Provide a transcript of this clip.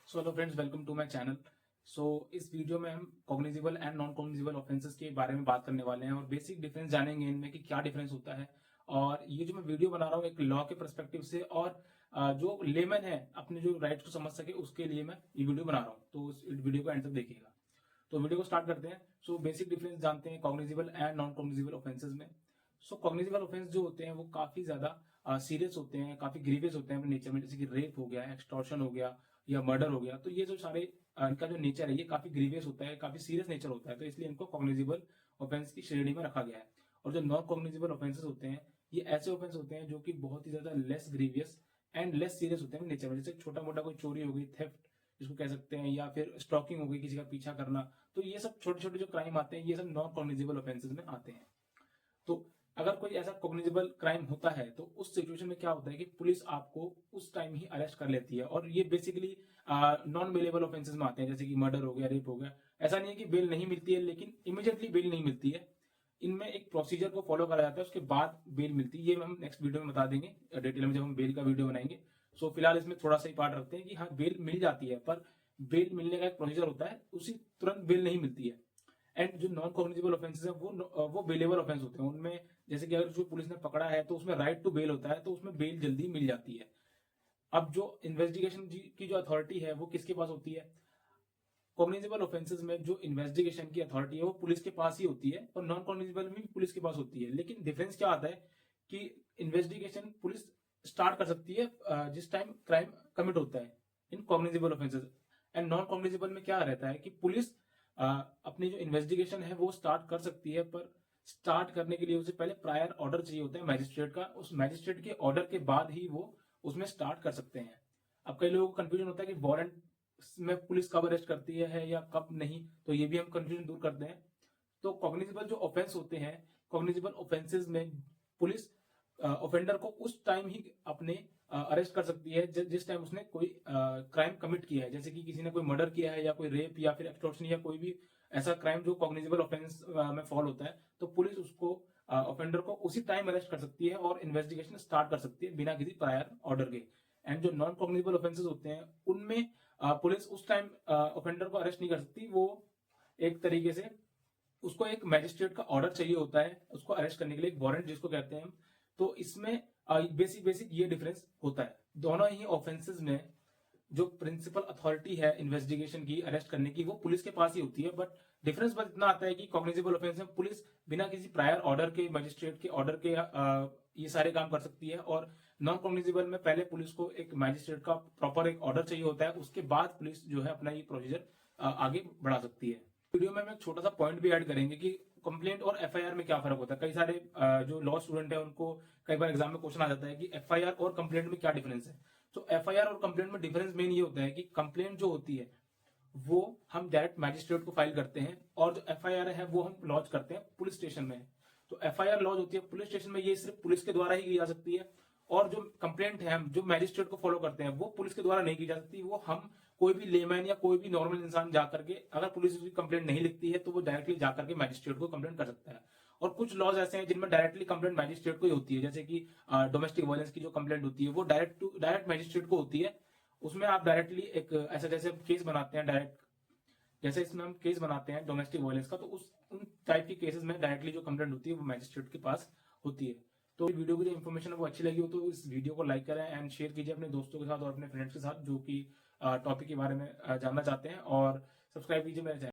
So hello friends, welcome to my channel. इस video में हम cognizable and non cognizable offences के बारे में बात करने वाले हैं और बेसिक डिफरेंस जानेंगे इनमें कि क्या डिफरेंस होता है। और ये जो मैं वीडियो बना रहा हूँ एक लॉ के पर्सपेक्टिव से और जो लेमन है अपने जो राइट्स को समझ सके उसके लिए मैं ये वीडियो बना रहा हूँ। तो इस वीडियो को एंड तक देखिएगा। तो वीडियो को स्टार्ट करते हैं। बेसिक डिफरेंस जानते हैं cognizable and non cognizable offences में। कॉग्निजिबल ऑफेंस जो होते हैं वो काफी ज्यादा सीरियस होते हैं, काफी ग्रीवियस होते हैं अपने नेचर में, जैसे कि रेप हो गया, एक्सटॉर्शन हो गया या मर्डर हो गया। तो ये जो सारे इनका जो नेचर है ये काफी ग्रीवियस होता है, काफी सीरियस नेचर होता है, तो इसलिए इनको कॉग्निजिबल ऑफेंस की श्रेणी में रखा गया है। और जो नॉन कॉग्निजिबल ऑफेंसेस होते हैं ये ऐसे ऑफेंस होते हैं जो कि बहुत ही ज्यादा less grievous and less serious होते हैं नेचर में। जैसे छोटा मोटा कोई चोरी हो गई, थेफ्ट जिसको कह सकते हैं, या फिर स्टॉकिंग हो गई, किसी का पीछा करना। तो ये सब छोटे छोटे जो क्राइम आते हैं ये सब नॉन कॉग्निजिबल ऑफेंसेस में आते हैं। तो अगर कोई ऐसा कॉग्निजिबल क्राइम होता है तो उस सिचुएशन में क्या होता है कि पुलिस आपको उस टाइम ही अरेस्ट कर लेती है। और ये बेसिकली नॉन बेलेबल ऑफेंसेस में आते हैं, जैसे कि मर्डर हो गया, रेप हो गया। ऐसा नहीं है कि बेल नहीं मिलती है, लेकिन इमीडिएटली बेल नहीं मिलती है। इनमें एक प्रोसीजर को फॉलो करा जाता है, उसके बाद बेल मिलती है। ये हम नेक्स्ट वीडियो में बता देंगे डिटेल में जब हम बेल का वीडियो बनाएंगे। फिलहाल इसमें थोड़ा सा ही पार्ट रखते हैं कि हाँ बेल मिल जाती है, पर बेल मिलने का एक प्रोसीजर होता है, उसी तुरंत बेल नहीं मिलती है। एंड जो नॉन कॉग्निजिबल ऑफेंसेस है वो बेलेबल ऑफेंस होते हैं। उनमें जैसे कि अगर जो पुलिस ने पकड़ा है तो उसमें राइट टू बेल होता है, तो उसमें बेल जल्दी मिल जाती है। अब जो इन्वेस्टिगेशन की जो अथॉरिटी है वो किसके पास होती है? कॉग्निजिबल ऑफेंसेस में जो इन्वेस्टिगेशन की अथॉरिटी है वो पुलिस के पास ही होती है, और नॉन कॉग्निजिबल में भी पुलिस के पास होती है। लेकिन डिफरेंस क्या आता है कि इन्वेस्टिगेशन पुलिस स्टार्ट कर सकती है जिस टाइम क्राइम कमिट होता है in cognizable offences. And non cognizable में क्या रहता है कि पुलिस अपनी जो इन्वेस्टिगेशन है वो स्टार्ट कर सकती है, पर स्टार्ट करने के लिए उसे पहले प्रायर ऑर्डर चाहिए होता है मैजिस्ट्रेट का। उस मैजिस्ट्रेट के ऑर्डर के बाद ही वो उसमें स्टार्ट कर सकते हैं। अब कई लोगों को कंफ्यूजन होता है कि वारंट में पुलिस कब अरेस्ट करती है या कब नहीं, तो ये भी हम कंफ्यूजन दूर करते हैं। तो कॉग्निजिबल जो ऑफेंस होते हैं, कॉग्निजिबल ऑफेंसेस में पुलिस ऑफेंडर को उस टाइम ही अपने अरेस्ट कर सकती है जिस टाइम उसने कोई क्राइम कमिट किया है। जैसे कि किसी ने कोई मर्डर किया है या कोई रेप या फिर एक्सटॉर्शन या कोई भी ऐसा क्राइम जो कॉग्निजिबल ऑफेंस में फॉल होता है, तो पुलिस उसको ऑफेंडर को उसी टाइम अरेस्ट कर सकती है और इन्वेस्टिगेशन स्टार्ट कर सकती है बिना किसी प्रायर ऑर्डर के। एंड जो नॉन कॉग्निजिबल ऑफेंसेस होते हैं उनमें पुलिस उस टाइम ऑफेंडर को अरेस्ट नहीं कर सकती। वो एक तरीके से उसको एक मैजिस्ट्रेट का ऑर्डर चाहिए होता है उसको अरेस्ट करने के लिए, एक वारंट जिसको कहते हैं हम। तो इसमें बेसिक बेसिक ये डिफरेंस होता है। दोनों ही ऑफेंसेस में जो प्रिंसिपल अथॉरिटी है इन्वेस्टिगेशन की, अरेस्ट करने की, वो पुलिस के पास ही होती है। बट डिफरेंस बस इतना आता है कि कॉग्निजिबल ऑफेंस में पुलिस बिना किसी प्रायर ऑर्डर के, मजिस्ट्रेट के ऑर्डर के ये सारे काम कर सकती है। और नॉन कॉग्निजिबल में पहले पुलिस को एक मैजिस्ट्रेट का प्रॉपर एक ऑर्डर चाहिए होता है, उसके बाद पुलिस जो है अपना ये प्रोसीजर आगे बढ़ा सकती है। वीडियो में हम एक छोटा सा पॉइंट भी ऐड करेंगे कि कंप्लेंट और एफआईआर में क्या फर्क होता है। कई सारे जो लॉ स्टूडेंट है उनको कई बार एग्जाम में क्वेश्चन आ जाता है कि एफआईआर और कंप्लेंट में क्या डिफरेंस है। तो एफआईआर और कंप्लेंट में डिफरेंस मेन ये होता है कि कंप्लेंट जो होती है वो हम डायरेक्ट मैजिस्ट्रेट को फाइल करते हैं, और जो एफआईआर है वो हम लॉन्च करते हैं पुलिस स्टेशन में। तो एफआईआर लॉन्च होती है पुलिस स्टेशन में, ये सिर्फ पुलिस के द्वारा ही की जा सकती है। और जो कंप्लेंट है हम जो मैजिस्ट्रेट को फॉलो करते हैं वो पुलिस के द्वारा नहीं की जा सकती। वो हम कोई भी लेमैन या कोई भी नॉर्मल इंसान जाकर के, अगर पुलिस उसकी कंप्लेंट नहीं लिखती है तो वो डायरेक्टली जाकर के मैजिस्ट्रेट को कंप्लेंट कर सकता है। और कुछ लॉज ऐसे हैं जिनमें डायरेक्टली कंप्लेंट मैजिस्ट्रेट को ही होती है, जैसे कि डोमेस्टिक वायलेंस की जो कंप्लेंट होती है वो डायरेक्ट मैजिस्ट्रेट को होती है। उसमें आप डायरेक्टली एक ऐसा जैसे केस बनाते हैं डायरेक्ट, जैसे इसमें हम केस बनाते हैं डोमेस्टिक वायलेंस का, तो उस उन टाइप की केसेस में डायरेक्टली जो कंप्लेंट होती है वो मैजिस्ट्रेट के पास होती है। तो वीडियो की जो इन्फॉर्मेशन है वो अच्छी लगी हो तो इस वीडियो को लाइक करें एंड शेयर कीजिए अपने दोस्तों के साथ और अपने फ्रेंड्स के साथ जो कि टॉपिक के बारे में जानना चाहते हैं, और सब्सक्राइब कीजिए मेरे चैनल।